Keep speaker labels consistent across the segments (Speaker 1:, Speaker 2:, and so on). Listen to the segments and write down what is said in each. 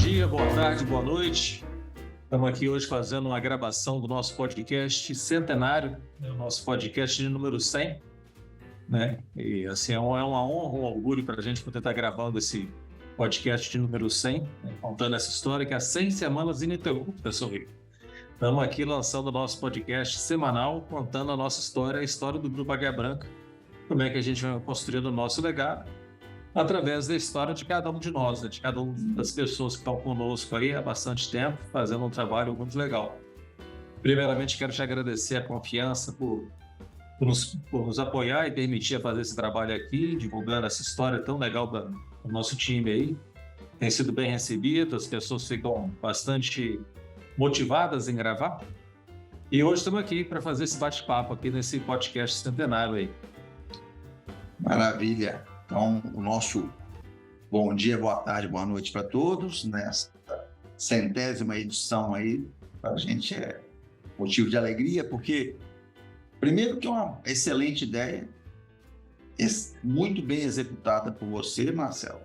Speaker 1: dia, boa tarde, boa noite. Estamos aqui hoje fazendo uma gravação do nosso podcast centenário, o nosso podcast de número 100, né? E assim, é uma honra, um orgulho para a gente poder estar gravando esse podcast de número 100, né? Contando essa história que há 100 semanas ininterruptas, Sorrico. Estamos aqui lançando o nosso podcast semanal, contando a nossa história, a história do Grupo Águia Branca, como é que a gente vai construindo o nosso legado, através da história de cada um de nós, né? De cada uma das pessoas que estão conosco aí há bastante tempo, fazendo um trabalho muito legal. Primeiramente, quero te agradecer a confiança por nos apoiar e permitir fazer esse trabalho aqui, divulgando essa história tão legal do nosso time aí. Tem sido bem recebido, as pessoas ficam bastante motivadas em gravar. E hoje estamos aqui para fazer esse bate-papo aqui nesse podcast centenário aí.
Speaker 2: Maravilha. Então, o nosso bom dia, boa tarde, boa noite para todos. Nessa 100ª edição aí, para a gente é motivo de alegria, porque, primeiro, que é uma excelente ideia, muito bem executada por você, Marcelo,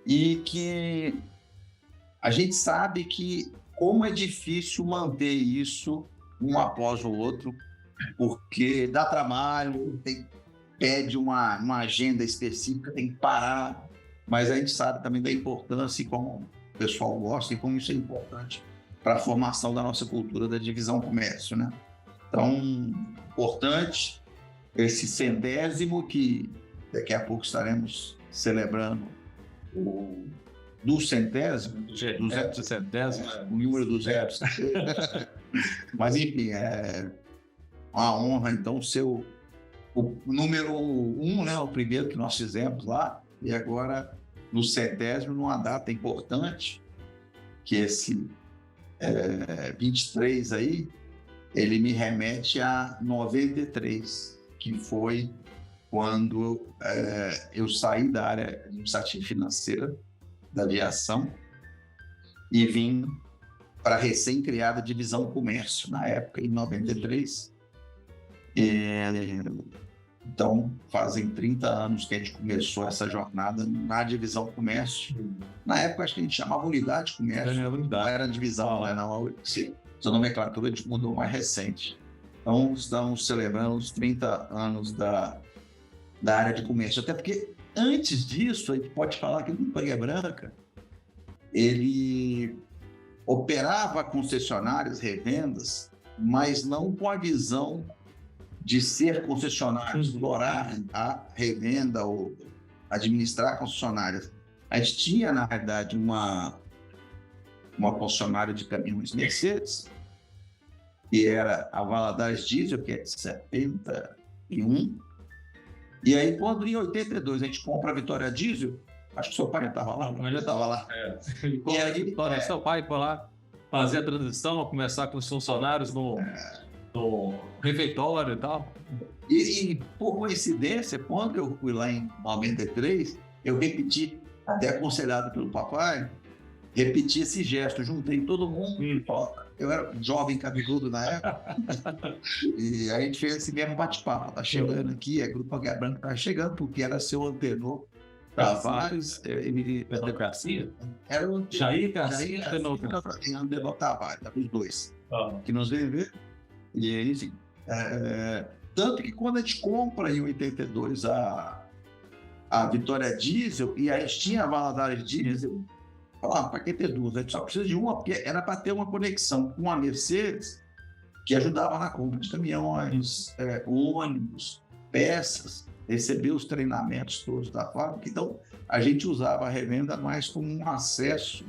Speaker 2: e que a gente sabe que como é difícil manter isso um após o outro, porque dá trabalho, pede uma agenda específica, tem que parar, mas a gente sabe também da importância e como o pessoal gosta e como isso é importante para a formação da nossa cultura da divisão comércio, né? Então, importante esse 100º, que daqui a pouco estaremos celebrando o do 100º, o número 200. Mas, enfim, é uma honra, então, ser o número 1, né, o primeiro que nós fizemos lá, e agora no 100º, numa data importante, que esse 23 aí, ele me remete a 93, que foi quando eu saí da área administrativa e financeira da aviação e vim para a recém-criada divisão comércio, na época, em 93. Então, fazem 30 anos que a gente começou essa jornada na divisão comércio. Na época, acho que a gente chamava unidade comércio. Não era divisão, não. Essa nomenclatura a gente mudou mais recente. Então, estamos celebrando os 30 anos da área de comércio. Até porque, antes disso, a gente pode falar que o Grupo Águia Branca, ele operava concessionárias, revendas, mas não com a visão de ser concessionário, explorar a revenda ou administrar concessionárias. A gente tinha, na verdade, uma concessionária de caminhões Mercedes, que era a Valadares Diesel, que é de 71. E aí, quando em 82 a gente compra a Vitória Diesel, acho que seu pai já estava lá, mas já estava lá.
Speaker 1: E aí, Vitória, seu pai foi lá fazer a transição, começar com os funcionários no refeitório e tal.
Speaker 2: E por coincidência, quando eu fui lá em 93, eu repeti, até aconselhado pelo papai, repeti esse gesto, juntei todo mundo. Eu era jovem cabeludo na época. E aí a gente fez esse mesmo bate-papo. Tá chegando aqui, Grupo Águia Branca tá chegando, porque era seu antenor Tavares.
Speaker 1: Antenor Garcia?
Speaker 2: Era o
Speaker 1: Jair Garcia
Speaker 2: e Antenor Tavares, os dois. Que nos veio ver. E aí, enfim, tanto que quando a gente compra em 82 a Vitória Diesel, e aí tinha a Valadares Diesel, para que ter duas? A gente só precisa de uma, porque era para ter uma conexão com a Mercedes, que ajudava na compra de caminhões, ônibus, peças, receber os treinamentos todos da fábrica. Então, a gente usava a revenda mais como um acesso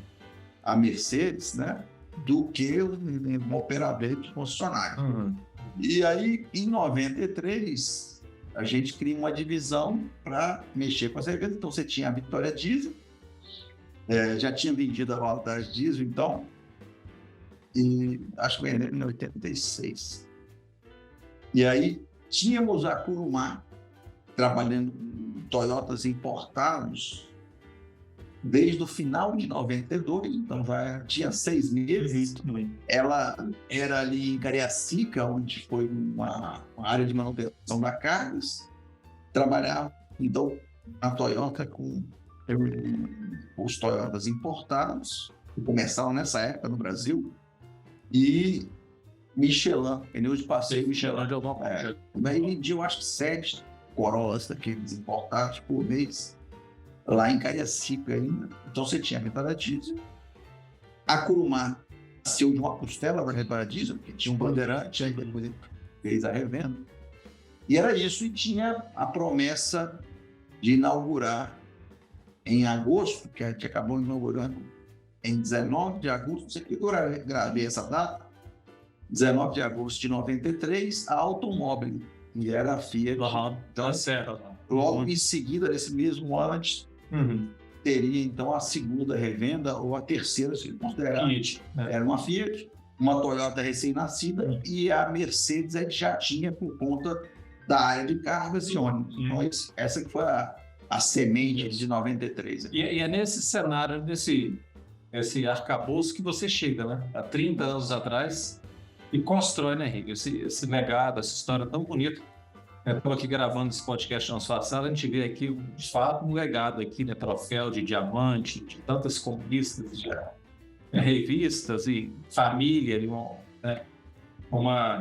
Speaker 2: à Mercedes, né, do que um operador de concessionário. E aí, em 93, a gente cria uma divisão para mexer com as revendas. Então, você tinha a Vitória Diesel, já tinha vendido a Valadares Diesel, então, e acho que vendeu em 86. E aí, tínhamos a Kurumá trabalhando com Toyotas importados desde o final de 92, então já tinha 6 meses. Ela era ali em Cariacica, onde foi uma área de manutenção da cargas. Trabalhava, então, na Toyota com os Toyotas importados que começaram nessa época no Brasil, e Michelin, pneus de passeio Michelin de alguma coisa. Daí vendia, eu acho que 7 Corollas daqueles importados por mês, lá em Cariacica ainda. Então você tinha a reparada diesel. A Kurumá nasceu de uma costela da reparada diesel, porque tinha um bandeirante, aí depois ele fez a revenda. E era isso, e tinha a promessa de inaugurar em agosto, que a gente acabou inaugurando em 19 de agosto, não sei que eu gravei essa data, 19 de agosto de 93, a Automóvel, e era a Fiat.
Speaker 1: Então, certo.
Speaker 2: Logo em seguida, nesse mesmo ano, teria então a segunda revenda ou a terceira, se considerar. Era uma Fiat, uma Toyota recém-nascida e a Mercedes já tinha por conta da área de cargas e ônibus. Então, essa que foi a semente de 93.
Speaker 1: E é nesse cenário, esse arcabouço que você chega, né? Há 30 anos atrás e constrói, né, Henrique? Esse legado, essa história tão bonita. Estou aqui gravando esse podcast na sua sala, a gente vê aqui, de fato, um legado aqui, né? Troféu de diamante, de tantas conquistas, de revistas e família, né?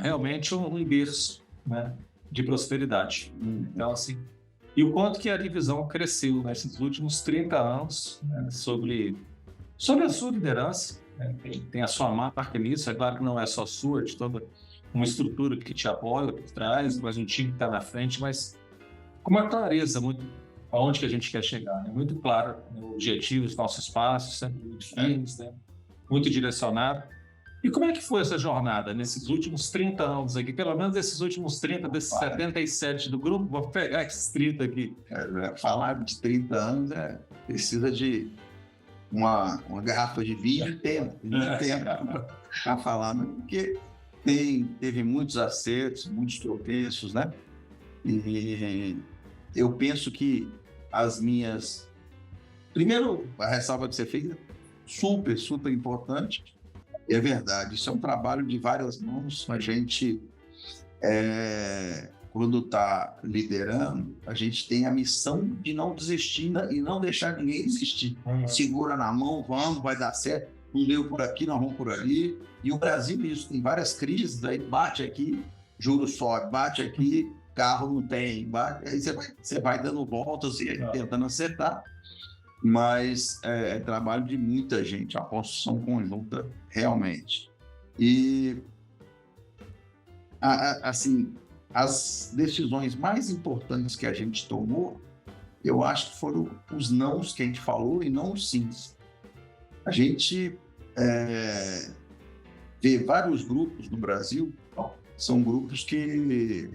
Speaker 1: Realmente um berço, né? De prosperidade. Então, assim, e o quanto que a divisão cresceu nesses últimos 30 anos, né? sobre a sua liderança, né? Tem a sua marca nisso, é claro que não é só sua, de toda uma estrutura que te apoia, que traz, mas um time que está na frente, mas com uma clareza muito aonde que a gente quer chegar, né? Muito claro, né? O objetivo, os nossos passos, sempre muito firmes, né? Muito direcionado. E como é que foi essa jornada nesses últimos 30 anos aqui? Pelo menos esses últimos 30, desses 77 do grupo, vou pegar esses 30 aqui.
Speaker 2: Falar de 30 anos precisa de uma garrafa de vinho e tempo para falar, né? Porque teve muitos acertos, muitos tropeços, né? E eu penso que as minhas... Primeiro, a ressalva que você fez é super, super importante. É verdade, isso é um trabalho de várias mãos. A gente, quando está liderando, a gente tem a missão de não desistir e não deixar ninguém desistir. Segura na mão, vamos, vai dar certo. Não deu por aqui, nós vamos por ali. E o Brasil, isso, tem várias crises, aí bate aqui, juros sobe, bate aqui, carro não tem, bate, aí você vai dando voltas e tentando acertar. Mas é trabalho de muita gente, a construção conjunta, realmente. E, assim, as decisões mais importantes que a gente tomou, eu acho que foram os nãos que a gente falou e não os sims. A gente vê vários grupos no Brasil, são grupos que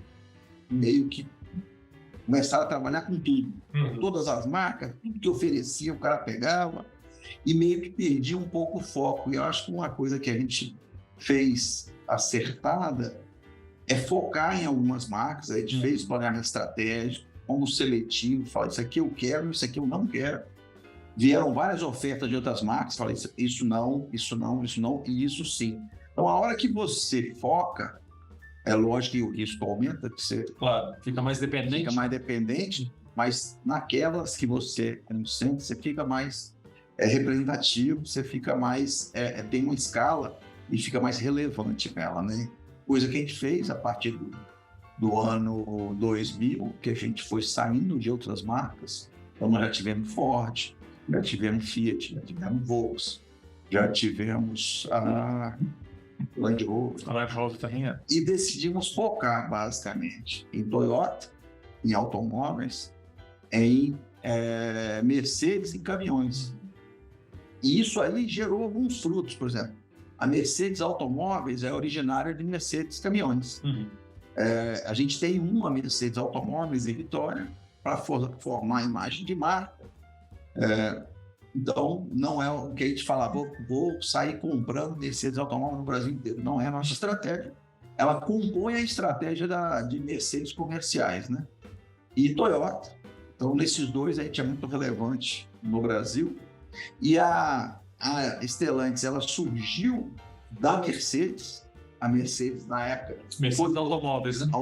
Speaker 2: meio que começaram a trabalhar com tudo. Todas as marcas, tudo que oferecia, o cara pegava e meio que perdia um pouco o foco. E eu acho que uma coisa que a gente fez acertada é focar em algumas marcas. A gente fez planejamento estratégico, como seletivo, fala, isso aqui eu quero, isso aqui eu não quero. Vieram várias ofertas de outras marcas, falei, isso não, isso não, isso não e isso sim. Então, a hora que você foca, é lógico que o risco aumenta, que você
Speaker 1: fica mais dependente,
Speaker 2: mas naquelas que você concentra, você fica mais representativo, você fica mais, tem uma escala e fica mais relevante nela, né? Coisa que a gente fez a partir do ano 2000, que a gente foi saindo de outras marcas. Então, nós já tivemos Ford, já tivemos Fiat, já tivemos Volkswagen, já tivemos a Land Rover
Speaker 1: também
Speaker 2: e decidimos focar basicamente em Toyota, em automóveis, em Mercedes e caminhões. E isso aí gerou alguns frutos, por exemplo. A Mercedes Automóveis é originária de Mercedes Caminhões. A gente tem uma Mercedes Automóveis em Vitória para formar a imagem de marca. Então, não é o que a gente fala, vou sair comprando Mercedes Automóvel no Brasil inteiro. Não é a nossa estratégia. Ela compõe a estratégia de Mercedes comerciais, né? E Toyota. Então, nesses dois, a gente é muito relevante no Brasil. E a Stellantis, ela surgiu da Mercedes. A Mercedes, na época...
Speaker 1: Mercedes Automóveis, né?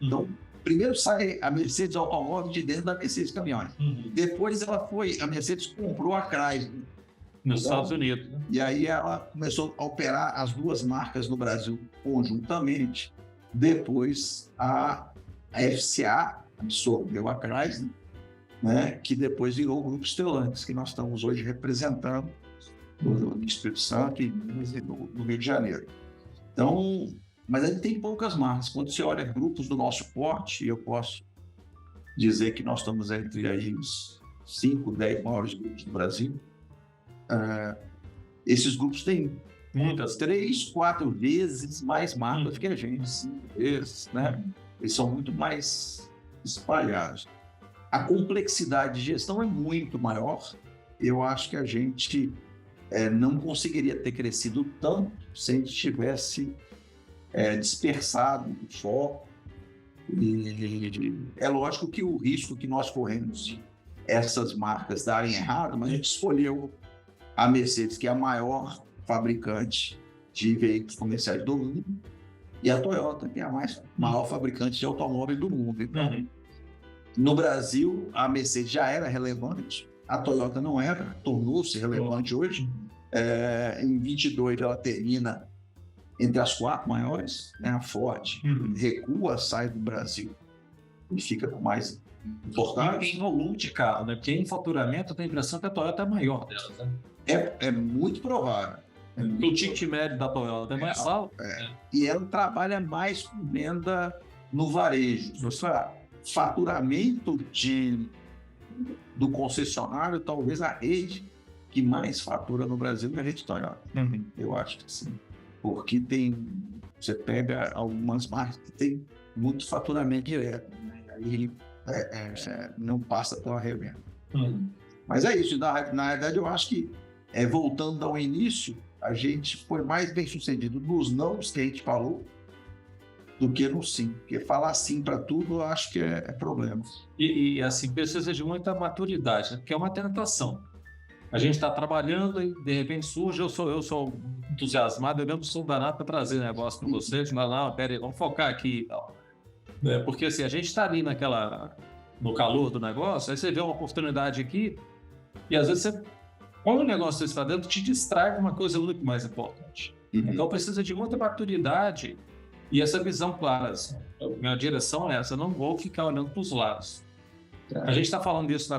Speaker 2: Então, primeiro sai a Mercedes Automóvel de dentro da Mercedes Caminhões. Depois a Mercedes comprou a Chrysler.
Speaker 1: Nos Estados Unidos. Né?
Speaker 2: E aí ela começou a operar as duas marcas no Brasil conjuntamente. Depois a FCA absorveu a Chrysler, né, que depois virou o Grupo Stellantis, que nós estamos hoje representando no Espírito Santo e no Rio de Janeiro. Então, mas ele tem poucas marcas. Quando você olha grupos do nosso porte, eu posso dizer que nós estamos entre aí os 5, 10 maiores grupos do Brasil. Esses grupos têm muitas, 3, 4 vezes mais marcas que a gente, 5 vezes, né? Eles são muito mais espalhados. A complexidade de gestão é muito maior. Eu acho que a gente não conseguiria ter crescido tanto se a gente tivesse dispersado o foco. E é lógico que o risco que nós corremos de essas marcas darem errado, mas a gente escolheu a Mercedes, que é a maior fabricante de veículos comerciais do mundo, e a Toyota, que é a maior fabricante de automóveis do mundo. Então, no Brasil, a Mercedes já era relevante, a Toyota não era, tornou-se relevante hoje. Em 22 ela termina entre as 4 maiores, né? A Ford recua, sai do Brasil e fica com mais importância.
Speaker 1: Em volume de carro, né? Porque em faturamento eu tenho a impressão que a Toyota é a maior delas, né?
Speaker 2: É muito provável.
Speaker 1: O ticket médio da Toyota é mais alto.
Speaker 2: E ela trabalha mais com venda no varejo. Faturamento do concessionário, talvez a rede que mais fatura no Brasil é a rede Toyota. Eu acho que sim. Porque você pega algumas marcas que tem muito faturamento direto, né? Aí não passa pela revenda. Mas é isso. Na verdade, eu acho que, voltando ao início, a gente foi mais bem sucedido nos nãos que a gente falou do que no sim. Porque falar sim para tudo, eu acho que é problema.
Speaker 1: E assim, precisa de muita maturidade, né? Porque é uma tentação. A gente está trabalhando e, de repente, surge, eu sou entusiasmado, eu mesmo sou danado para trazer negócio para vocês, mas não, pera aí, vamos focar aqui. Porque assim, a gente está ali no calor do negócio, aí você vê uma oportunidade aqui e às vezes quando o negócio está dentro, te distrai com uma coisa muito mais importante. Então precisa de muita maturidade e essa visão clara. Assim. Minha direção é essa, eu não vou ficar olhando para os lados. A gente está falando disso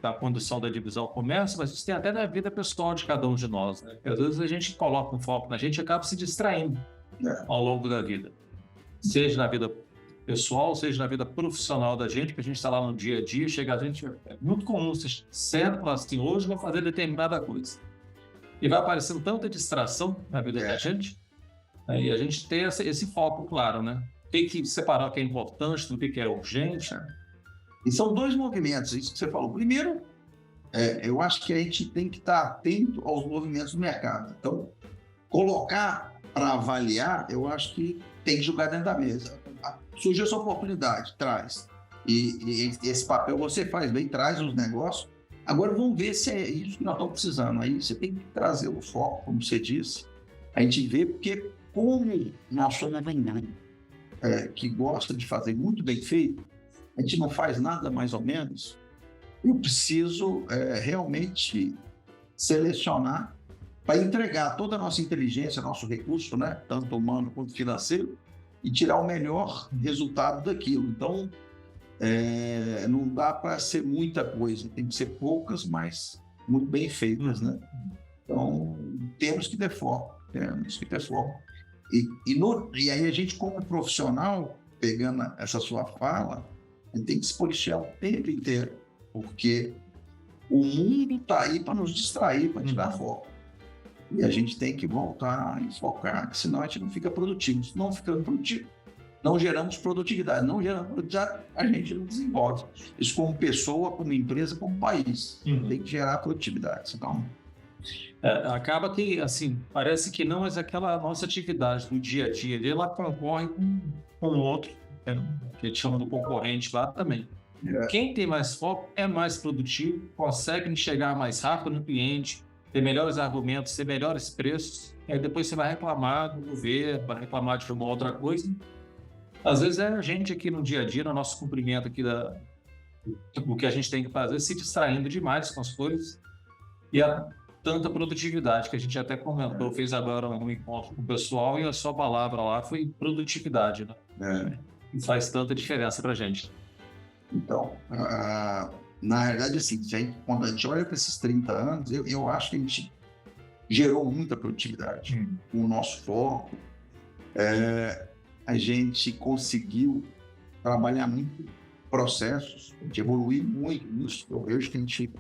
Speaker 1: na condução da divisão comércio, mas isso tem até na vida pessoal de cada um de nós, né? Porque às vezes a gente coloca um foco na gente e acaba se distraindo ao longo da vida. Seja na vida pessoal, seja na vida profissional da gente, que a gente está lá no dia a dia, chega a gente, é muito comum, você senta e fala assim, hoje eu vou fazer determinada coisa. E vai aparecendo tanta distração na vida da gente, e a gente tem esse foco claro, né? Tem que separar o que é importante do que é urgente, né?
Speaker 2: E são 2 movimentos, isso que você falou. Primeiro, eu acho que a gente tem que estar atento aos movimentos do mercado. Então, colocar para avaliar, eu acho que tem que jogar dentro da mesa. Surgiu essa oportunidade, traz. E esse papel você faz bem, traz os negócios. Agora vamos ver se é isso que nós estamos precisando. Aí você tem que trazer o foco, como você disse. A gente vê, porque como nós somos que gosta de fazer muito bem feito, a gente não faz nada mais ou menos, eu preciso realmente selecionar para entregar toda a nossa inteligência, nosso recurso, né, tanto humano quanto financeiro, e tirar o melhor resultado daquilo. Então, não dá para ser muita coisa, tem que ser poucas, mas muito bem feitas, né? Então, temos que ter foco. E aí a gente, como profissional, pegando essa sua fala, a gente tem que se policiar o tempo inteiro, porque o mundo está aí para nos distrair, para tirar foco. E a gente tem que voltar e focar, senão a gente não fica produtivo. Se não ficando produtivo, não geramos produtividade. Não geramos produtividade, a gente não desenvolve. Isso como pessoa, como empresa, como país. Tem que gerar produtividade. Então,
Speaker 1: acaba que, assim, parece que não, mas aquela nossa atividade do dia a dia, ela concorre com o outro, que a gente chama do concorrente lá também. Quem tem mais foco é mais produtivo, consegue chegar mais rápido no cliente, ter melhores argumentos, ter melhores preços, e aí depois você vai reclamar do governo, vai reclamar de uma outra coisa. Às vezes é a gente aqui no dia a dia, no nosso cumprimento aqui do que a gente tem que fazer, se distraindo demais com as coisas, e tanta produtividade, que a gente até comentou, fez agora um encontro com o pessoal e a sua palavra lá foi produtividade, né? E faz tanta diferença para a gente.
Speaker 2: Então, na realidade, assim, quando a gente olha para esses 30 anos, eu acho que a gente gerou muita produtividade. Com o nosso foco, a gente conseguiu trabalhar muito processos, a gente evoluiu muito nisso. Eu vejo que a gente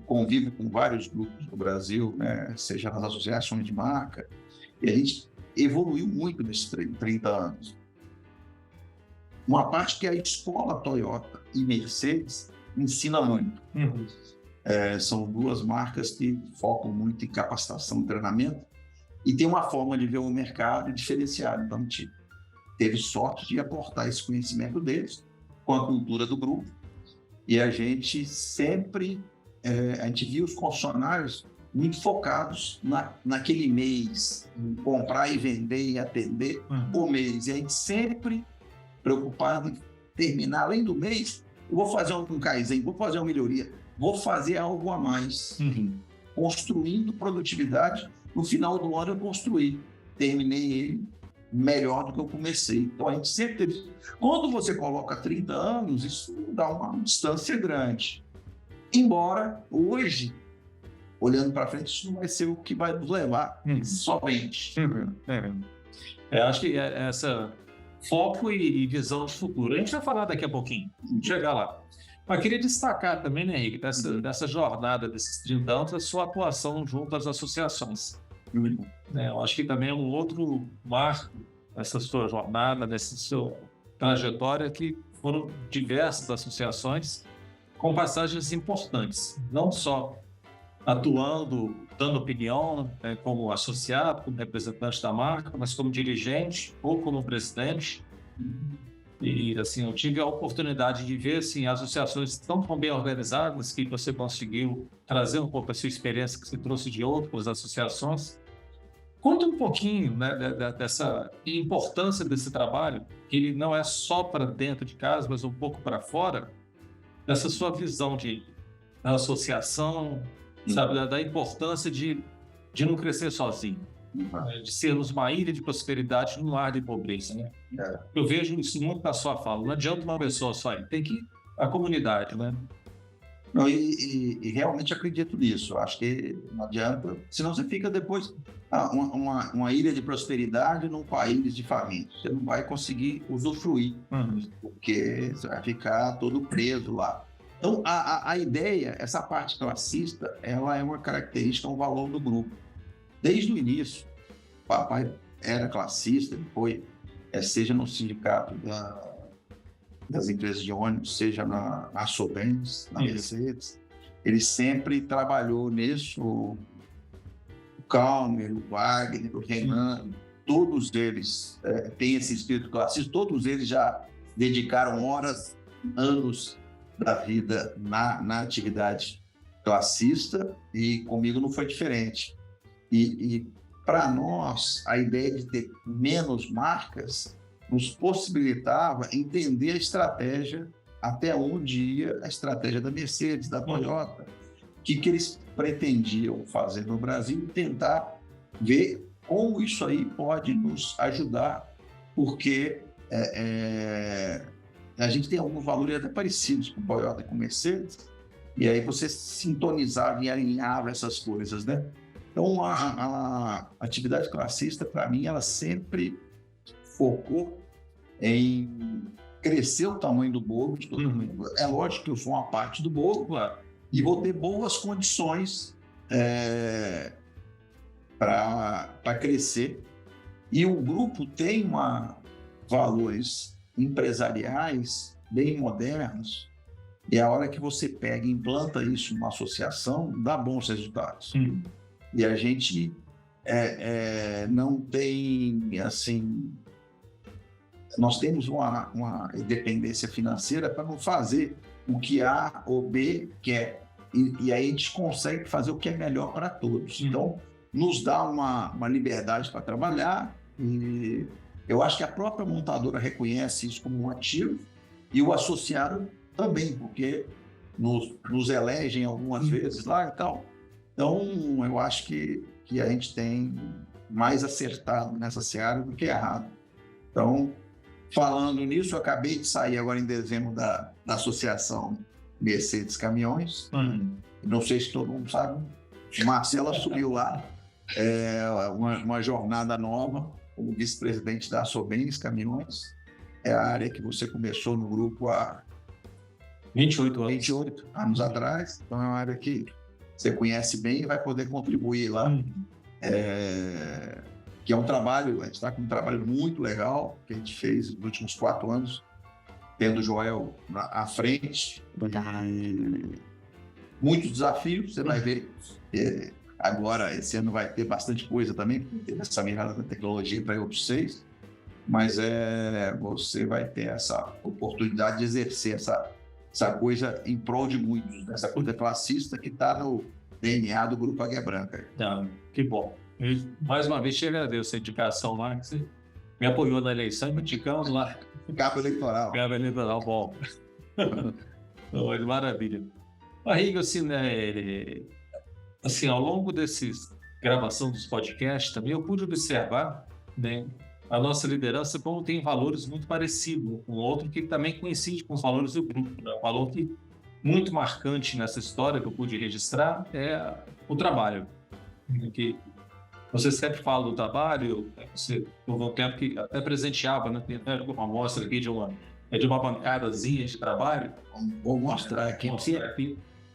Speaker 2: convive com vários grupos no Brasil, né? Seja nas associações de marca, e a gente evoluiu muito nesses 30 anos. Uma parte que a escola Toyota e Mercedes ensina muito. São duas marcas que focam muito em capacitação e treinamento e tem uma forma de ver o mercado diferenciada. Então, a gente teve sorte de aportar esse conhecimento deles com a cultura do grupo e a gente sempre a gente viu os concessionários muito focados naquele mês, em comprar e vender e atender por mês. E a gente sempre preocupado em terminar, além do mês, eu vou fazer um Kaizen, vou fazer uma melhoria, vou fazer algo a mais, construindo produtividade. No final do ano eu terminei ele melhor do que eu comecei. Então a gente sempre teve... Quando você coloca 30 anos, isso dá uma distância grande. Embora hoje, olhando para frente, isso não vai ser o que vai nos levar somente.
Speaker 1: Acho que essa foco e visão de futuro. A gente vai falar daqui a pouquinho, chegar lá. Mas queria destacar também, né, Henrique, dessa jornada desses 30 anos, a sua atuação junto às associações. Eu acho que também é um outro marco nessa sua jornada, nessa sua trajetória, que foram diversas associações com passagens importantes, não só atuando, dando opinião, como associado, como representante da marca, mas como dirigente ou como presidente. E assim, eu tive a oportunidade de ver assim, associações tão bem organizadas que você conseguiu trazer um pouco a sua experiência que você trouxe de outras associações. Conta um pouquinho, né, dessa importância desse trabalho, que ele não é só para dentro de casa, mas um pouco para fora, dessa sua visão da associação, sabe, da importância de não crescer sozinho, de sermos uma ilha de prosperidade num mar de pobreza, né? Eu vejo isso muito na sua fala. Não adianta uma pessoa só ir, tem que ir a comunidade, né?
Speaker 2: Não, e realmente acredito nisso. Acho que não adianta, senão você fica depois uma ilha de prosperidade num país de faminto. Você não vai conseguir usufruir, porque você vai ficar todo preso lá. Então, a ideia, essa parte classista, ela é uma característica, um valor do grupo. Desde o início, o papai era classista, ele foi, seja no sindicato das empresas de ônibus, seja na Sobens, na Mercedes, ele sempre trabalhou nisso. O Calmer, o Wagner, o Renan, todos eles têm esse espírito classista, todos eles já dedicaram horas, anos da vida na atividade classista e comigo não foi diferente. E para nós, a ideia de ter menos marcas nos possibilitava entender a estratégia, até onde ia a estratégia da Mercedes, da Toyota, o que eles pretendiam fazer no Brasil e tentar ver como isso aí pode nos ajudar, porque a gente tem alguns valores até parecidos com Toyota e com Mercedes, e aí você sintonizava e alinhava essas coisas, né? Então, a atividade classista, para mim, ela sempre focou em crescer o tamanho do bolo de todo mundo. É lógico que eu sou uma parte do bolo, claro, e vou ter boas condições para crescer. E o grupo tem valores empresariais bem modernos, e a hora que você pega e implanta isso numa associação, dá bons resultados. E a gente não tem, assim... Nós temos uma independência financeira para não fazer o que A ou B quer. E aí a gente consegue fazer o que é melhor para todos. Então, nos dá uma liberdade para trabalhar. E eu acho que a própria montadora reconhece isso como um ativo e o associado também, porque nos elegem algumas vezes lá e tal. Então, eu acho que a gente tem mais acertado nessa seara do que errado. Então, falando nisso, eu acabei de sair agora em dezembro da Associação Mercedes Caminhões. Não sei se todo mundo sabe, o Marcelo assumiu lá uma jornada nova como vice-presidente da Assobens Caminhões. É a área que você começou no grupo há 28 anos atrás. Então, é uma área que você conhece bem e vai poder contribuir lá. Que é um trabalho, a gente está com um trabalho muito legal que a gente fez nos últimos 4 anos, tendo o Joel à frente. Muitos desafios, você vai ver. Agora, esse ano vai ter bastante coisa também, ter essa mirada da tecnologia para vocês, mas você vai ter essa oportunidade de exercer essa coisa em prol de muitos, essa coisa classista que está no DNA do Grupo Águia Branca.
Speaker 1: Que bom. E, mais uma vez, te agradeço a indicação lá, que você me apoiou na eleição e me indicamos lá.
Speaker 2: Cabo eleitoral.
Speaker 1: Bom. Maravilha. Barriga, assim, ao longo dessas gravação dos podcasts também, eu pude observar, né, a nossa liderança como tem valores muito parecidos com outro que também coincide com os valores do grupo. Né? Um valor que muito marcante nessa história que eu pude registrar é o trabalho. Que você sempre fala do trabalho, você houve um tempo que até presenteava, né? Tem uma amostra aqui de uma bancadazinha de trabalho.
Speaker 2: Vou mostrar aqui.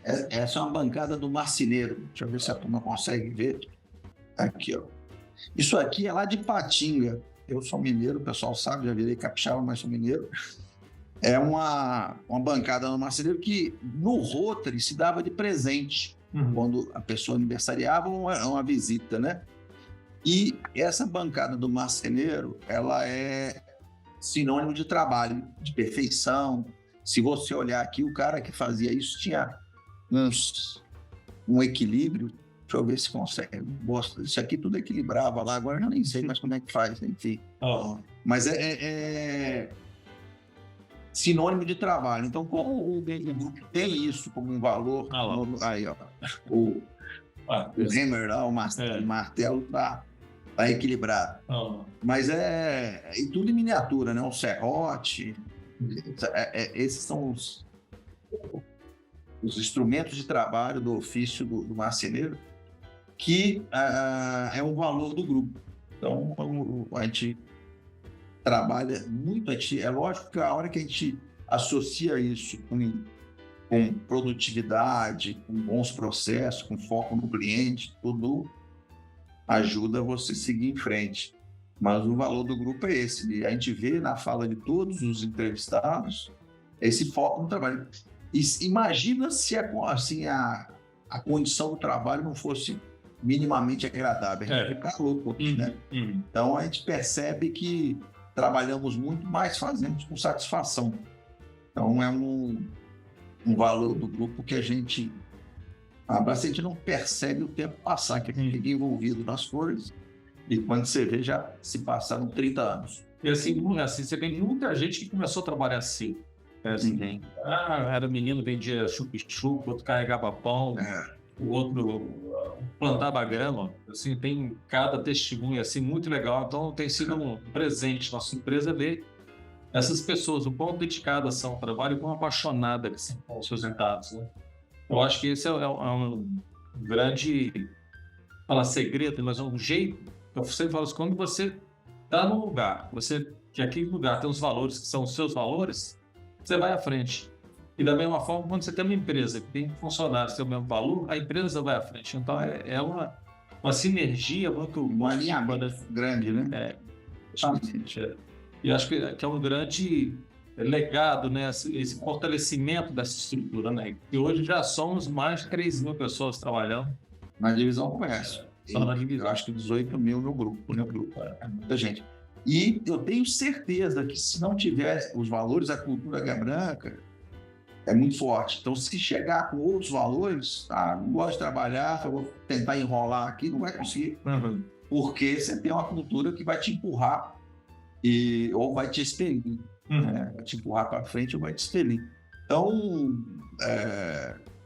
Speaker 2: Essa é uma bancada do marceneiro. Deixa eu ver se a turma consegue ver. Aqui, ó. Isso aqui é lá de Patinga. Eu sou mineiro, o pessoal sabe, já virei capixaba, mas sou mineiro. É uma bancada no marceneiro que no Rotary se dava de presente. Quando a pessoa aniversariava uma visita, né? E essa bancada do marceneiro, ela é sinônimo de trabalho, de perfeição. Se você olhar aqui, o cara que fazia isso tinha um equilíbrio. Deixa eu ver se consegue. Isso aqui tudo equilibrava lá, agora eu já nem sei mais como é que faz, enfim. Mas é sinônimo de trabalho. Então, como o grupo tem isso como um valor, aí, ó, o hammer lá, o martelo tá equilibrado. Mas e tudo em miniatura, né? Um serrote. Esses são os instrumentos de trabalho do ofício do marceneiro, que é um valor do grupo. Então, a gente trabalha muito. É lógico que a hora que a gente associa isso com produtividade, com bons processos, com foco no cliente, tudo ajuda você a seguir em frente. Mas o valor do grupo é esse. E a gente vê na fala de todos os entrevistados esse foco no trabalho. E imagina se a condição do trabalho não fosse minimamente agradável. A gente fica louco aqui, né? Então, a gente percebe que trabalhamos muito, mas fazemos com satisfação. Então, é um valor do grupo que a gente não percebe o tempo passar, que a gente fica envolvido nas coisas, e quando você vê, já se passaram 30 anos.
Speaker 1: E assim, você tem muita gente que começou a trabalhar assim. Era menino, vendia chup-chup, outro carregava pão, o outro plantava grama. Assim, tem cada testemunho assim, muito legal. Então, tem sido um presente. Nossa empresa ver essas pessoas, o quão dedicadas são ao trabalho, o quão apaixonadas que são com os resultados. Né? Eu acho que esse é um grande, segredo, mas é um jeito. Eu sempre falo assim, quando você está num lugar, que aquele lugar tem os valores que são os seus valores, você vai à frente. E da mesma forma, quando você tem uma empresa que tem funcionários que têm o mesmo valor, a empresa vai à frente. Então, é uma sinergia muito...
Speaker 2: Um alinhamento grande, né?
Speaker 1: E acho que é um grande legado, né? Esse fortalecimento dessa estrutura, né? E hoje já somos mais de 3 mil pessoas trabalhando.
Speaker 2: Na divisão comércio. Eu acho que 18 mil no grupo. É muita gente. E eu tenho certeza que se não tiver os valores, a cultura Águia Branca é muito forte. Então, se chegar com outros valores, não gosto de trabalhar, eu vou tentar enrolar aqui, não vai conseguir. Porque você tem uma cultura que vai te empurrar ou vai te expelir. Vai te empurrar para frente ou vai te expelir. Então,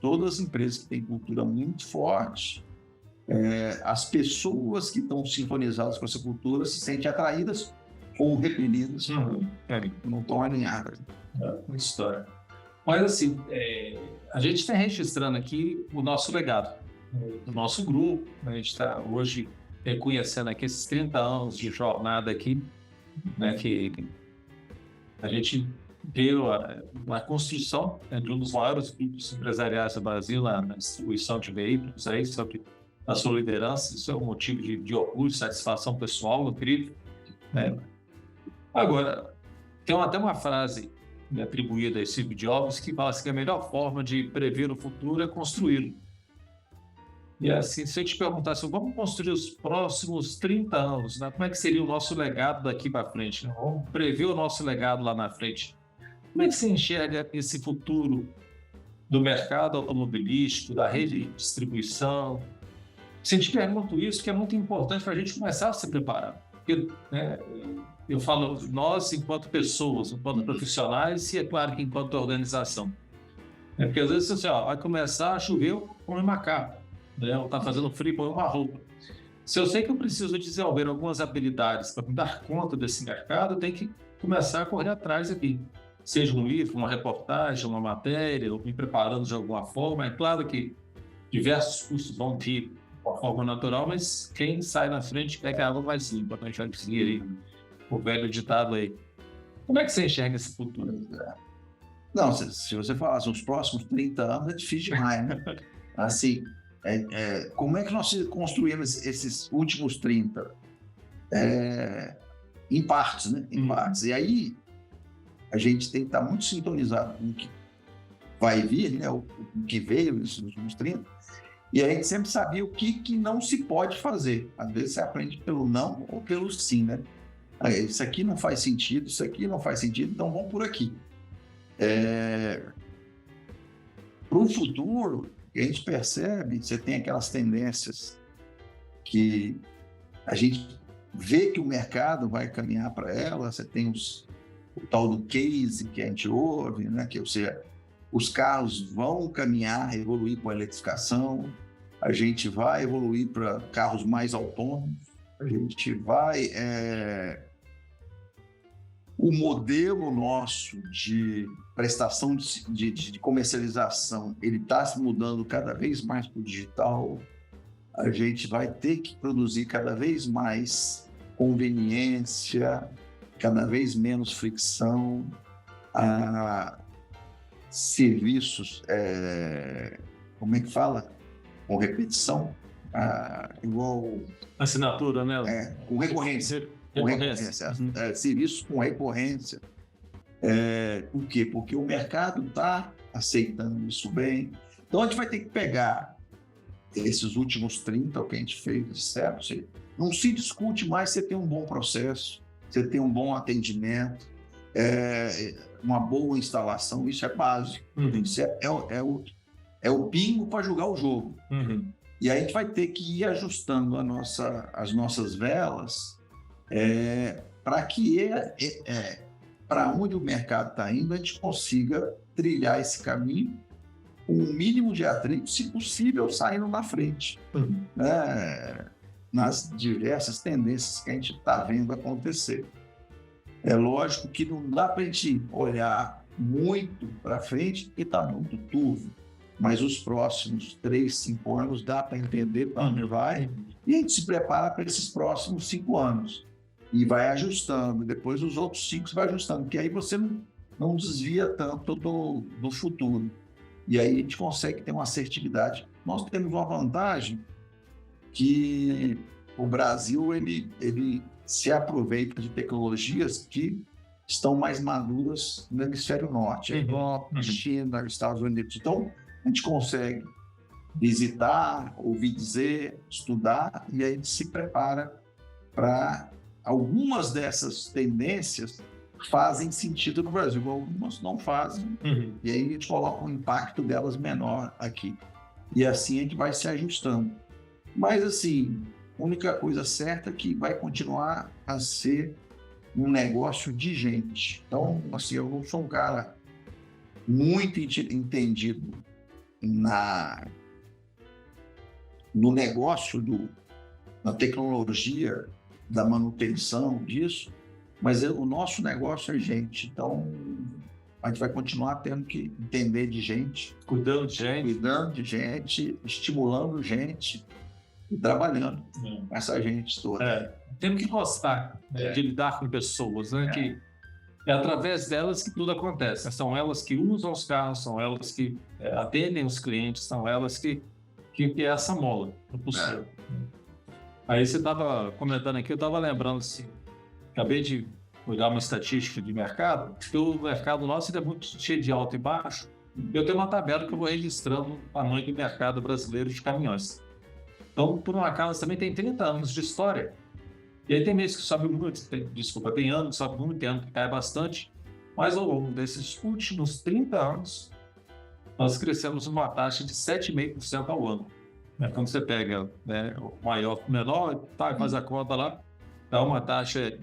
Speaker 2: todas as empresas que têm cultura muito forte, as pessoas que estão sintonizadas com essa cultura se sentem atraídas ou reprimidas, não estão alinhadas.
Speaker 1: Uma história. Mas assim, a gente está registrando aqui o nosso legado, do nosso grupo. A gente está hoje reconhecendo aqui esses 30 anos de jornada aqui, né, que a gente deu a construção de um dos maiores grupos empresariais do Brasil na distribuição de veículos, aí, sobre a sua liderança. Isso é um motivo de orgulho, satisfação pessoal, incrível, né? Agora, tem até uma frase atribuída a Steve Jobs que fala assim, que a melhor forma de prever o futuro é construí-lo. E assim, se eu te perguntasse, vamos construir os próximos 30 anos, né? Como é que seria o nosso legado daqui para frente? Né? Vamos prever o nosso legado lá na frente. Como é que você enxerga esse futuro do mercado automobilístico, da rede de distribuição? Se eu te pergunto isso, que é muito importante para a gente começar a se preparar. Porque, né, eu falo nós enquanto pessoas, enquanto profissionais e, é claro, que enquanto organização. Porque às vezes assim, vai começar a chover, põe uma capa. Né? Ou está fazendo frio, põe uma roupa. Se eu sei que eu preciso desenvolver algumas habilidades para me dar conta desse mercado, eu tenho que começar a correr atrás aqui. Seja um livro, uma reportagem, uma matéria, ou me preparando de alguma forma. É claro que diversos custos vão vir de uma forma natural, mas quem sai na frente pega a água mais limpa. A gente vai seguir aí o velho ditado aí. Como é que você enxerga esse futuro?
Speaker 2: Não, se você falasse os próximos 30 anos, é difícil demais, né? Assim, como é que nós construímos esses últimos 30? Em partes, né? Em partes. E aí, a gente tem que estar muito sintonizado com o que vai vir, né? O que veio nesses últimos 30. E a gente sempre sabia o que não se pode fazer. Às vezes você aprende pelo não ou pelo sim, né? Isso aqui não faz sentido, isso aqui não faz sentido, então vamos por aqui. Para o futuro, a gente percebe, você tem aquelas tendências que a gente vê que o mercado vai caminhar para ela, você tem o tal do case que a gente ouve, né? Que, ou seja, os carros vão caminhar, evoluir para a eletrificação, a gente vai evoluir para carros mais autônomos, a gente vai... O modelo nosso de prestação de comercialização, ele está se mudando cada vez mais para o digital. A gente vai ter que produzir cada vez mais conveniência, cada vez menos fricção, serviços, como é que fala? Com repetição, igual...
Speaker 1: Assinatura, né?
Speaker 2: Com recorrência. Serviços com recorrência. Por quê? Porque o mercado está aceitando isso bem. Então, a gente vai ter que pegar esses últimos 30, o que a gente fez, certo? Não se discute mais você ter um bom processo, você ter um bom atendimento, uma boa instalação, isso é básico. Isso é o bingo para jogar o jogo. E aí a gente vai ter que ir ajustando as nossas velas para que para onde o mercado está indo, a gente consiga trilhar esse caminho com o mínimo de atrito, se possível, saindo na frente, nas diversas tendências que a gente está vendo acontecer. É lógico que não dá para a gente olhar muito para frente e está muito turvo, mas os próximos 3, 5 anos dá para entender para onde vai e a gente se prepara para esses próximos 5 anos. E vai ajustando, depois os outros 5 você vai ajustando, porque aí você não desvia tanto do futuro. E aí a gente consegue ter uma assertividade. Nós temos uma vantagem que o Brasil ele se aproveita de tecnologias que estão mais maduras no hemisfério norte, Europa, China, Estados Unidos. Então, a gente consegue visitar, ouvir dizer, estudar, e aí a gente se prepara para... Algumas dessas tendências fazem sentido no Brasil, algumas não fazem. E aí a gente coloca um impacto delas menor aqui. E assim a gente vai se ajustando. Mas, assim, a única coisa certa é que vai continuar a ser um negócio de gente. Então, assim, eu sou um cara muito entendido no negócio, na tecnologia, da manutenção disso, mas o nosso negócio é gente, então a gente vai continuar tendo que entender de gente,
Speaker 1: cuidando de gente,
Speaker 2: estimulando gente e trabalhando com essa gente toda.
Speaker 1: Temos que gostar de lidar com pessoas, né? Que é através delas que tudo acontece. São elas que usam os carros, são elas que atendem os clientes, são elas que é essa mola do possível. Aí você estava comentando aqui, eu estava lembrando assim, acabei de olhar uma estatística de mercado, que o mercado nosso é muito cheio de alto e baixo. Eu tenho uma tabela que eu vou registrando o tamanho do mercado brasileiro de caminhões. Então, por um acaso, também tem 30 anos de história. E aí tem meses que sobe muito, tem anos que sobe muito, tem anos que cai bastante. Mas ao longo desses últimos 30 anos, nós crescemos uma taxa de 7,5% ao ano. Quando você pega o maior com o menor, faz a conta lá, dá uma taxa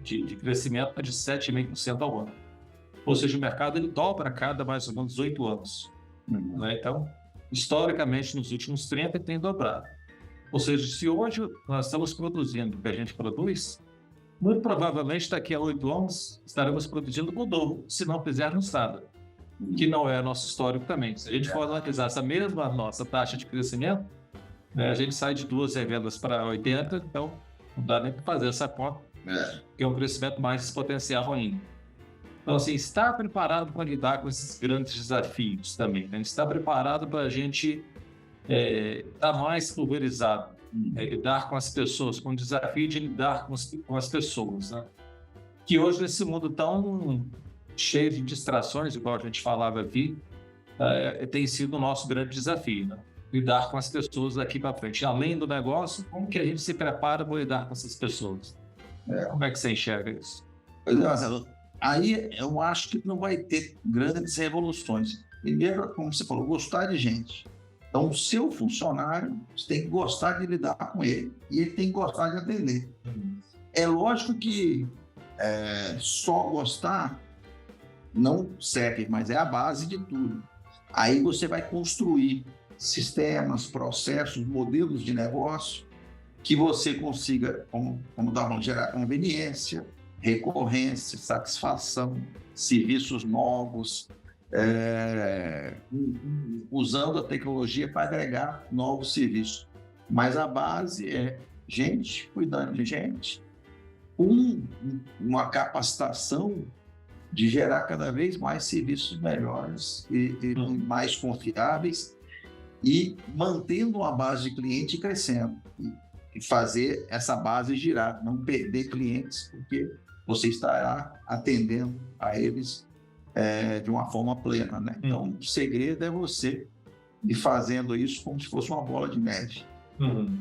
Speaker 1: de crescimento de 7,5% ao ano. Ou seja, o mercado ele dobra a cada mais ou menos 8 anos. Então, historicamente, nos últimos 30, ele tem dobrado. Ou seja, se hoje nós estamos produzindo o que a gente produz, muito provavelmente daqui a 8 anos estaremos produzindo o dobro, se não fizermos nada, que não é nosso histórico também. Se a gente for analisar essa mesma nossa taxa de crescimento, a gente sai de 2 revendas para 80, então não dá nem para fazer essa conta, que é um crescimento mais exponencial ainda. Então, assim, estar preparado para lidar com esses grandes desafios também, né? Estar preparado para a gente estar mais pulverizado, lidar com as pessoas, com o desafio de lidar com as pessoas, né? Que hoje, nesse mundo tão cheio de distrações, igual a gente falava aqui, tem sido o nosso grande desafio, né? Lidar com as pessoas daqui para frente. Além do negócio, como que a gente se prepara para lidar com essas pessoas? Como é que você enxerga isso?
Speaker 2: Pois é, Marcelo. Aí eu acho que não vai ter grandes revoluções. Primeiro, como você falou, gostar de gente. Então, o seu funcionário, você tem que gostar de lidar com ele e ele tem que gostar de atender. É lógico que só gostar não serve, mas é a base de tudo. Aí você vai construir sistemas, processos, modelos de negócio que você consiga, como estavam, gerar conveniência, recorrência, satisfação, serviços novos, usando a tecnologia para agregar novos serviços. Mas a base é gente cuidando de gente, uma capacitação de gerar cada vez mais serviços melhores e mais confiáveis e mantendo uma base de cliente crescendo e fazer essa base girar, não perder clientes, porque você estará atendendo a eles de uma forma plena, né? Então, o segredo é você ir fazendo isso como se fosse uma bola de neve,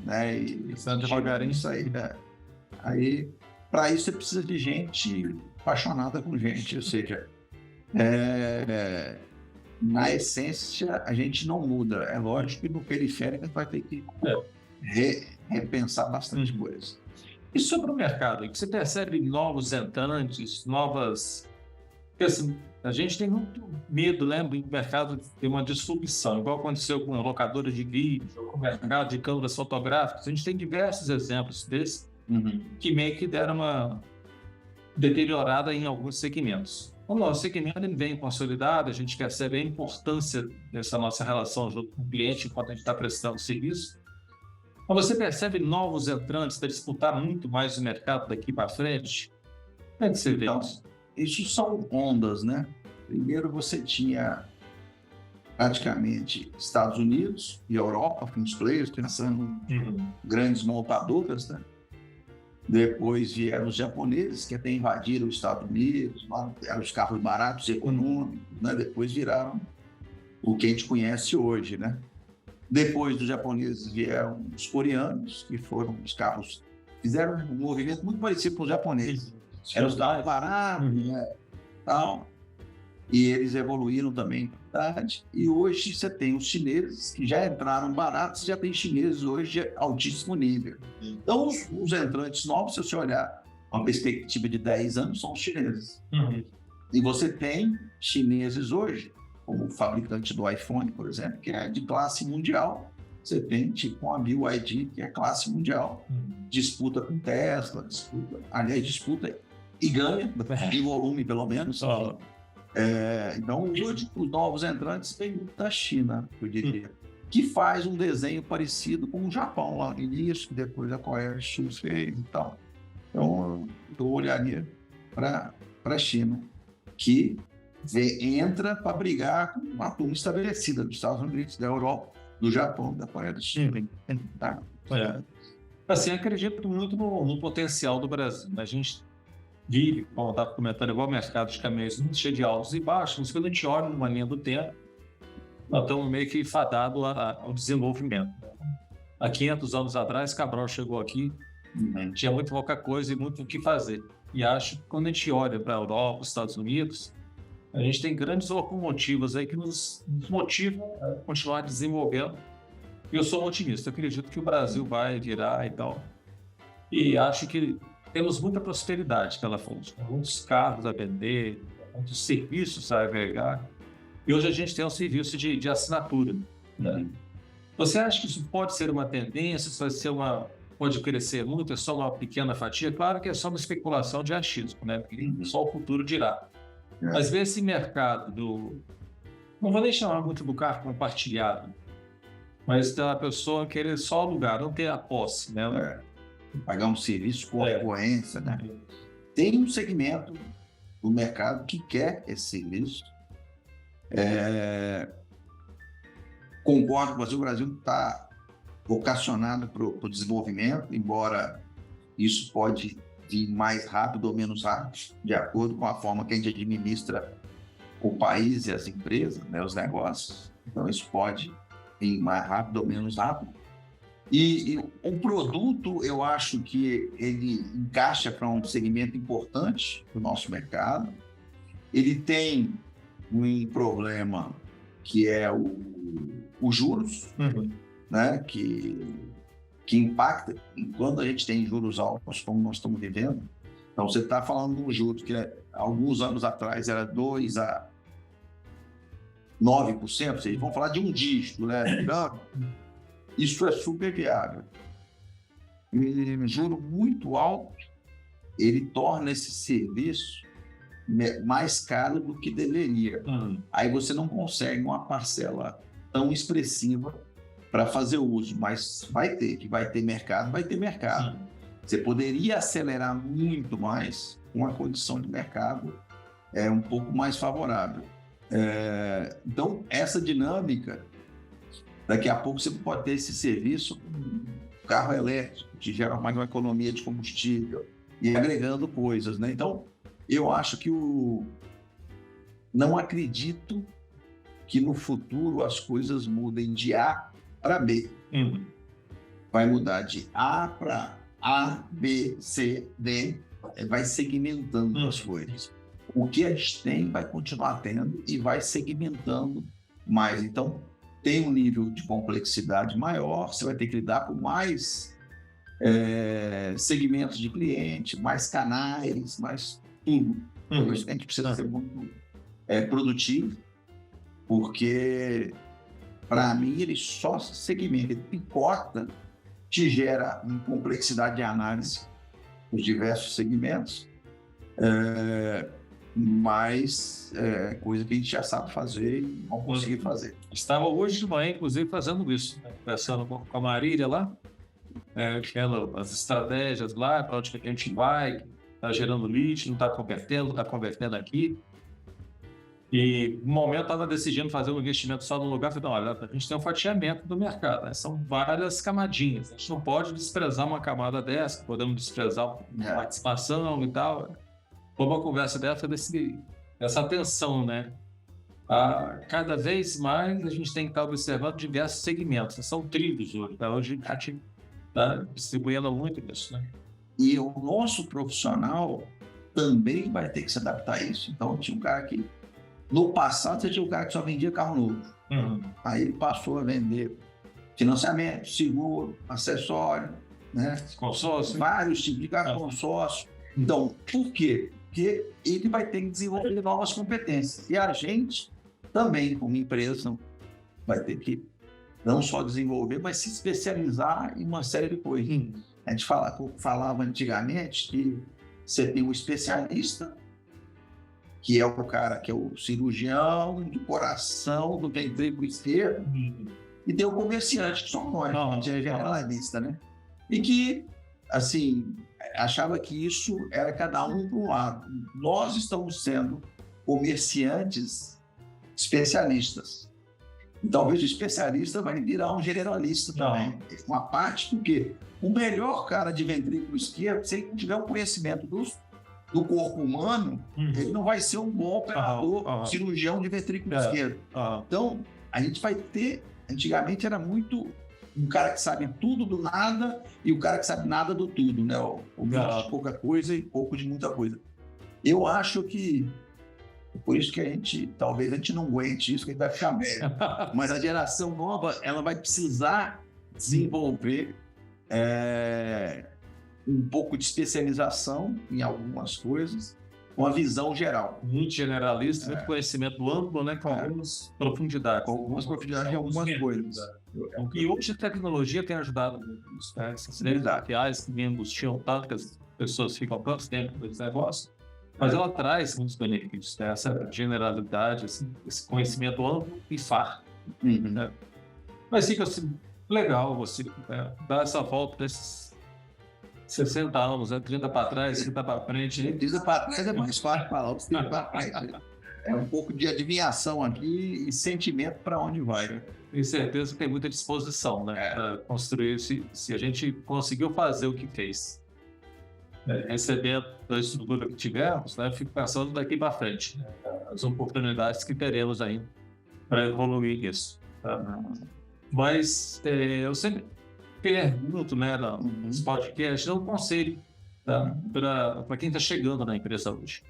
Speaker 2: né? E devagarinho isso aí, né? Aí, para isso, você precisa de gente apaixonada com gente, ou seja, na essência, a gente não muda. É lógico que no periférico a gente vai ter que repensar bastante coisa.
Speaker 1: E sobre o mercado, que você percebe novos entrantes, novas... Porque, assim, a gente tem muito medo, lembra, do mercado ter uma disrupção, igual aconteceu com locadoras de vídeo, com o mercado de câmeras fotográficas. A gente tem diversos exemplos desses que meio que deram uma deteriorada em alguns segmentos. O nosso segmento ele vem consolidado, a gente percebe a importância dessa nossa relação junto com o cliente enquanto a gente está prestando serviço. Mas você percebe novos entrantes a disputar muito mais o mercado daqui para frente? Como é que você vê isso?
Speaker 2: Isso são ondas, né? Primeiro você tinha praticamente Estados Unidos e Europa, com os players, pensando grandes montadoras, né? Depois vieram os japoneses, que até invadiram os Estados Unidos, eram os carros baratos, econômicos, né? Depois viraram o que a gente conhece hoje, né? Depois dos japoneses vieram os coreanos, que foram os carros, fizeram um movimento muito parecido com os japoneses. Eram os carros baratos, né? Tal. E eles evoluíram também em qualidade. E hoje você tem os chineses, que já entraram baratos, já tem chineses hoje de altíssimo nível. Então, os entrantes novos, se você olhar uma perspectiva de 10 anos, são os chineses. E você tem chineses hoje como o fabricante do iPhone, por exemplo, que é de classe mundial. Você tem tipo uma BYD, que é classe mundial. Disputa com Tesla, disputa e ganha, em volume pelo menos. Então, os novos entrantes vêm da China, eu diria, que faz um desenho parecido com o Japão lá no início, depois a Coreia do Sul fez e tal. Então, eu olharia para a China, que entra para brigar com uma turma estabelecida dos Estados Unidos, da Europa, do Japão, da Coreia do Sul. Tá?
Speaker 1: Assim, acredito muito no potencial do Brasil. A gente vive, como eu estava comentando, igual o mercado de caminhões, muito cheio de altos e baixos, mas quando a gente olha numa linha do tempo, nós estamos meio que fadados ao desenvolvimento. Há 500 anos atrás, Cabral chegou aqui, tinha muito pouca coisa e muito o que fazer. E acho que quando a gente olha para a Europa, os Estados Unidos, a gente tem grandes locomotivas aí que nos motivam a continuar desenvolvendo. E eu sou um otimista, eu acredito que o Brasil vai virar e tal. E acho que temos muita prosperidade pela frente, muitos carros a vender, muitos serviços a agregar. E hoje a gente tem um serviço de assinatura. Né? Você acha que isso pode ser uma tendência? Isso vai ser pode crescer muito? É só uma pequena fatia? Claro que é só uma especulação de achismo, né? Porque só o futuro dirá. Mas ver esse mercado não vou nem chamar muito do carro compartilhado, mas da pessoa querer só alugar, não ter a posse, né?
Speaker 2: Pagar um serviço com recorrência, né? Tem um segmento do mercado que quer esse serviço. Concordo, mas o Brasil está vocacionado para o desenvolvimento, embora isso pode vir mais rápido ou menos rápido, de acordo com a forma que a gente administra o país e as empresas, né, os negócios. Então, isso pode vir mais rápido ou menos rápido. E o produto, eu acho que ele encaixa para um segmento importante do nosso mercado. Ele tem um problema que é os juros, né? que impacta quando a gente tem juros altos, como nós estamos vivendo. Então, você está falando de um juros que alguns anos atrás era 2% a 9%, vocês vão falar de um dígito, né? Então, isso é super viável. Um juro muito alto, ele torna esse serviço mais caro do que deveria. Aí você não consegue uma parcela tão expressiva para fazer uso, mas vai ter mercado, vai ter mercado. Você poderia acelerar muito mais com a condição de mercado um pouco mais favorável. Então, essa dinâmica, daqui a pouco você pode ter esse serviço com carro elétrico, que gera mais uma economia de combustível e agregando coisas, né? Então, eu acho que não acredito que no futuro as coisas mudem de A para B. Vai mudar de A para A, B, C, D, vai segmentando as coisas. O que a gente tem vai continuar tendo e vai segmentando mais. Então, tem um nível de complexidade maior, você vai ter que lidar com mais segmentos de cliente, mais canais, mais tudo. Por isso que a gente precisa ser muito produtivo, porque, para mim, ele só segmenta, ele picota, te gera uma complexidade de análise nos diversos segmentos, mas coisa que a gente já sabe fazer e não conseguir fazer.
Speaker 1: Estava hoje de manhã, inclusive, fazendo isso, né? Conversando com a Marília lá, as estratégias lá, para onde que a gente vai, está gerando lead, não está convertendo aqui. E no momento estava decidindo fazer um investimento só no lugar, falei, não, olha, a gente tem um fatiamento do mercado, né? São várias camadinhas, a gente não pode desprezar uma camada dessa, podemos desprezar a participação e tal. Foi uma conversa dessa, essa atenção, né? Cada vez mais a gente tem que estar observando diversos segmentos, são trilhos hoje, tá? Hoje a gente está distribuindo muito isso, né?
Speaker 2: E o nosso profissional também vai ter que se adaptar a isso. Então, tinha um cara que, no passado, você tinha um cara que só vendia carro novo. Aí ele passou a vender financiamento, seguro, acessório, né?
Speaker 1: Consórcio.
Speaker 2: Vários tipos de carro, consórcio. Então, por quê? Porque ele vai ter que desenvolver novas competências. E a gente também, como empresa, vai ter que não só desenvolver, mas se especializar em uma série de coisas. A gente falava antigamente que você tem um especialista, que é o cara que é o cirurgião do coração, do ventrículo esquerdo, e tem o comerciante, que são nós, a gente é generalista, né? E que, assim, achava que isso era cada um para um lado. Nós estamos sendo comerciantes especialistas. E talvez o especialista vai virar um generalista também. Uma parte, porque o melhor cara de ventrículo esquerdo, se ele não tiver um conhecimento do corpo humano, ele não vai ser um bom operador, cirurgião de ventrículo esquerdo. Então, a gente vai ter... Antigamente era muito um cara que sabe tudo do nada e o cara que sabe nada do tudo, né? Pouca coisa e pouco de muita coisa. Eu acho que por isso que talvez a gente não aguente isso, que a gente vai ficar velho. Mas a geração nova, ela vai precisar desenvolver um pouco de especialização em algumas coisas, com a visão geral.
Speaker 1: Muito generalista, muito conhecimento amplo, né? Com algumas profundidades.
Speaker 2: Com algumas profundidades em algumas coisas.
Speaker 1: E hoje a tecnologia tem ajudado muito isso, né? Essas redes sociais que me angustiam tanto que as pessoas ficam tanto tempo com esse negócio. Mas ela traz muitos benefícios, né? Essa generalidade, esse conhecimento amplo e farto. Né? Mas fica assim, legal você dar essa volta desses 60 anos, né? 30 para trás, 30 para frente.
Speaker 2: 30 para trás é mais fácil falar, 30 para trás. É um pouco de adivinhação aqui e sentimento para onde vai. Né?
Speaker 1: Tenho certeza que tem muita disposição, né? Para construir, se a gente conseguiu fazer o que fez. Recebendo a estrutura que tivemos, né, fico pensando daqui para frente, né, as oportunidades que teremos ainda para evoluir isso. Tá? Mas eu sempre pergunto, né, nos podcasts, um conselho, tá, para quem está chegando na empresa hoje.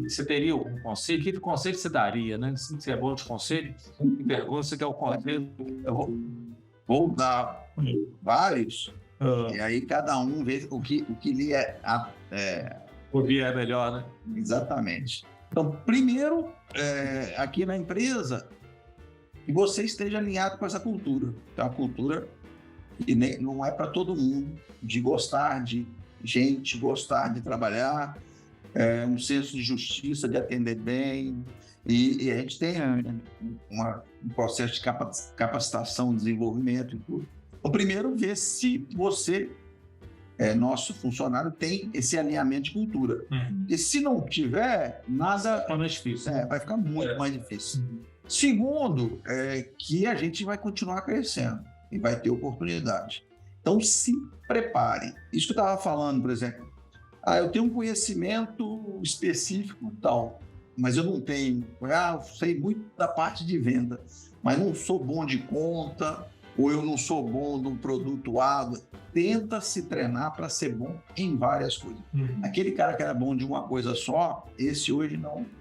Speaker 1: Você teria algum conselho? Que conselho você daria, né? Se você é bom de conselho, me pergunta se quer o conselho.
Speaker 2: Eu vou dar vários. E aí cada um vê o que lhe
Speaker 1: ouvir é melhor, né?
Speaker 2: Exatamente. Então, primeiro, aqui na empresa, que você esteja alinhado com essa cultura. Então, a cultura que não é para todo mundo, de gostar de gente, gostar de trabalhar, um senso de justiça, de atender bem. E a gente tem um processo de capacitação, desenvolvimento e tudo. Então, primeiro, ver se você, nosso funcionário, tem esse alinhamento de cultura. E se não tiver, nada...
Speaker 1: É mais difícil.
Speaker 2: Vai ficar muito mais difícil. Segundo, que a gente vai continuar crescendo e vai ter oportunidade. Então, se prepare. Isso que eu estava falando, por exemplo. Eu tenho um conhecimento específico e tal, mas eu não tenho... eu sei muito da parte de venda, mas não sou bom de conta... ou eu não sou bom num produto A, tenta se treinar para ser bom em várias coisas. Aquele cara que era bom de uma coisa só, esse hoje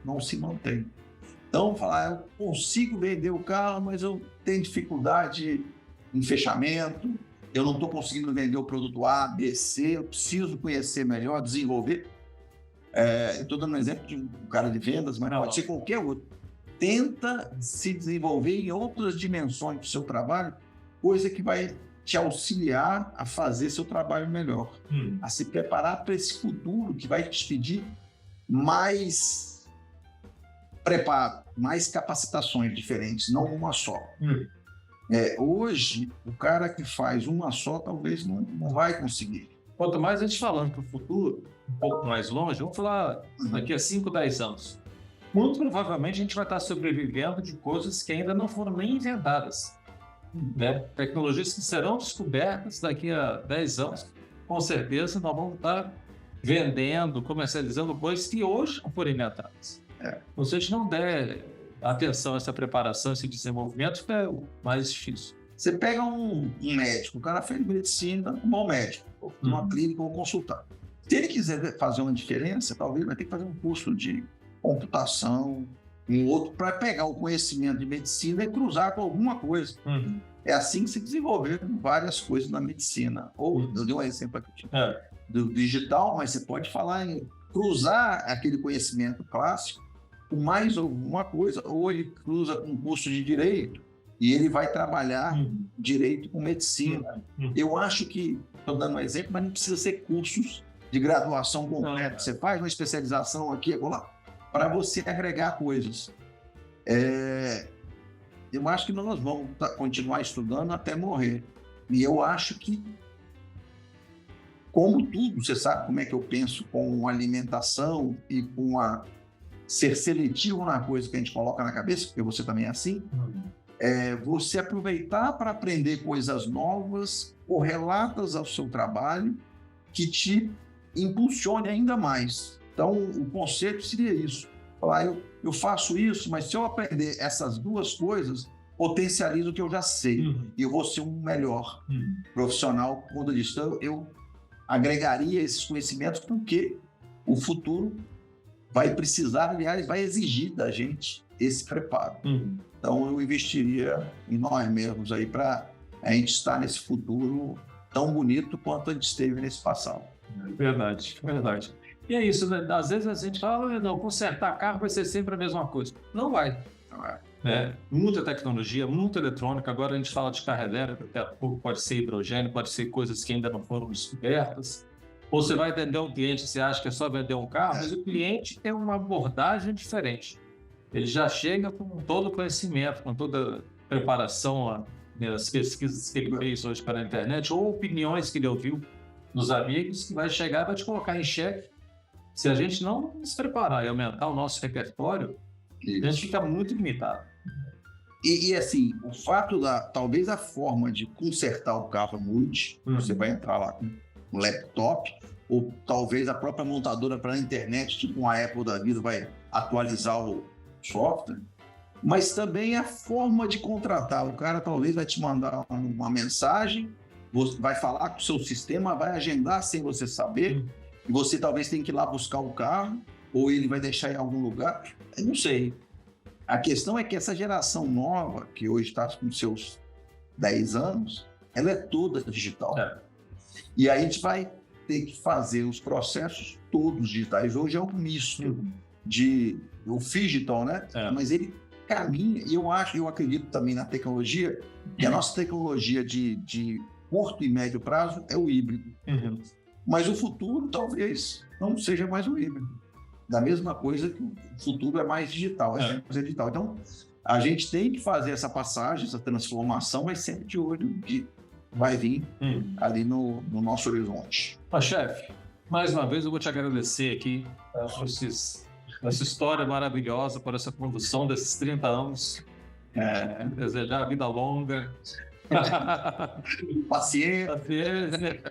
Speaker 2: não se mantém. Então, falar, eu consigo vender o carro, mas eu tenho dificuldade em fechamento, eu não estou conseguindo vender o produto A, B, C, eu preciso conhecer melhor, desenvolver. Estou dando um exemplo de um cara de vendas, mas pode ser qualquer outro. Tenta se desenvolver em outras dimensões do seu trabalho, coisa que vai te auxiliar a fazer seu trabalho melhor, a se preparar para esse futuro que vai te pedir mais preparo, mais capacitações diferentes, não uma só. Hoje, o cara que faz uma só talvez não vai conseguir.
Speaker 1: Quanto mais a gente falando para o futuro, um pouco mais longe, vamos falar daqui a 5, 10 anos. Muito provavelmente a gente vai estar sobrevivendo de coisas que ainda não foram nem inventadas. Né? Tecnologias que serão descobertas daqui a 10 anos, com certeza nós vamos estar vendendo, comercializando coisas que hoje não foram inventadas. Se a gente não der atenção a essa preparação, esse desenvolvimento, é o mais difícil.
Speaker 2: Você pega um médico, o cara fez medicina, um bom médico, numa clínica ou consultar. Se ele quiser fazer uma diferença, talvez vai ter que fazer um curso de computação, um outro, para pegar o conhecimento de medicina e cruzar com alguma coisa. É assim que se desenvolveram várias coisas na medicina. Ou, eu dei um exemplo aqui do digital, mas você pode falar em cruzar aquele conhecimento clássico mais alguma coisa, ou ele cruza com um curso de direito e ele vai trabalhar direito com medicina. Eu acho que, estou dando um exemplo, mas não precisa ser cursos de graduação completa. Você faz uma especialização aqui, agora, para você agregar coisas. Eu acho que nós vamos continuar estudando até morrer. E eu acho que, como tudo, você sabe como é que eu penso com alimentação e com ser seletivo na coisa que a gente coloca na cabeça, porque você também é assim, você aproveitar para aprender coisas novas, correlatas ao seu trabalho, que te impulsione ainda mais. Então, o conceito seria isso. Falar, eu faço isso, mas se eu aprender essas duas coisas, potencializo o que eu já sei. E eu vou ser um melhor profissional por conta disso. Então, eu agregaria esses conhecimentos porque o futuro vai precisar, aliás, vai exigir da gente esse preparo. Então, eu investiria em nós mesmos aí para a gente estar nesse futuro tão bonito quanto a gente esteve nesse passado.
Speaker 1: Verdade, verdade. E é isso, né? Às vezes a gente fala, não, consertar carro vai ser sempre a mesma coisa. Não vai. Muita tecnologia, muita eletrônica. Agora a gente fala de carro elétrico, daqui a pouco pode ser hidrogênio, pode ser coisas que ainda não foram descobertas. Ou você vai vender um cliente, você acha que é só vender um carro, mas o cliente tem uma abordagem diferente. Ele já chega com todo o conhecimento, com toda a preparação, as pesquisas que ele fez hoje pela internet, ou opiniões que ele ouviu dos amigos, que vai chegar e vai te colocar em xeque. Se a gente não se preparar e aumentar o nosso repertório, a gente fica muito limitado.
Speaker 2: E assim, o fato talvez a forma de consertar o carro mude, você vai entrar lá com um laptop, ou talvez a própria montadora pela internet, tipo uma Apple da vida, vai atualizar o software, mas também a forma de contratar. O cara talvez vai te mandar uma mensagem, vai falar com o seu sistema, vai agendar sem você saber, e você talvez tenha que ir lá buscar o carro, ou ele vai deixar em algum lugar, eu não sei. A questão é que essa geração nova, que hoje está com seus 10 anos, ela é toda digital. E aí a gente vai ter que fazer os processos todos digitais. Hoje é um misto o digital, né? Mas ele caminha, e eu acredito também na tecnologia, que a nossa tecnologia de curto e médio prazo é o híbrido. Mas o futuro talvez não seja mais o híbrido. Da mesma coisa que o futuro é mais digital, digital. Então, a gente tem que fazer essa passagem, essa transformação, mas sempre de olho que vai vir ali no nosso horizonte.
Speaker 1: Chefe, mais uma vez eu vou te agradecer aqui por essa história maravilhosa, por essa condução desses 30 anos. Desejar vida longa.
Speaker 2: Paciência.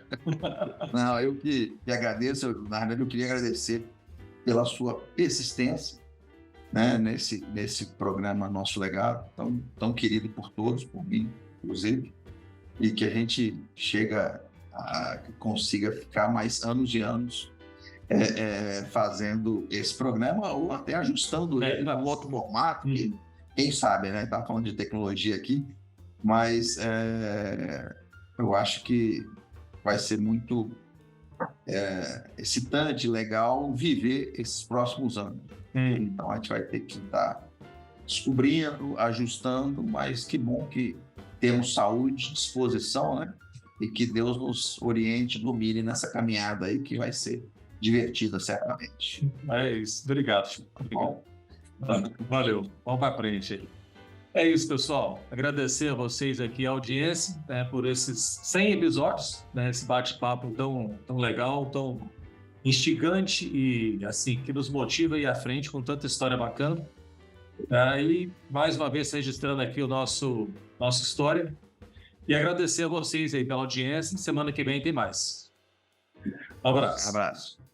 Speaker 2: Não, eu que agradeço. Na verdade, eu queria agradecer pela sua persistência, né, nesse programa Nosso Legado, tão querido por todos, por mim, inclusive, e que a gente consiga ficar mais anos e anos fazendo esse programa ou até ajustando ele em outro formato, que, quem sabe, né? Tá falando de tecnologia aqui, mas eu acho que vai ser muito excitante, legal viver esses próximos anos. Então a gente vai ter que estar descobrindo, ajustando, mas que bom que temos saúde, disposição, né? E que Deus nos oriente, ilumine nessa caminhada aí que vai ser divertida, certamente.
Speaker 1: É isso. Obrigado. Valeu. Vamos para frente aí. É isso, pessoal. Agradecer a vocês aqui, a audiência, por esses 100 episódios, esse bate-papo tão legal, tão instigante e assim que nos motiva a ir à frente com tanta história bacana. E mais uma vez registrando aqui o nossa história e agradecer a vocês aí pela audiência. Semana que vem tem mais. Um abraço.
Speaker 2: Abraço.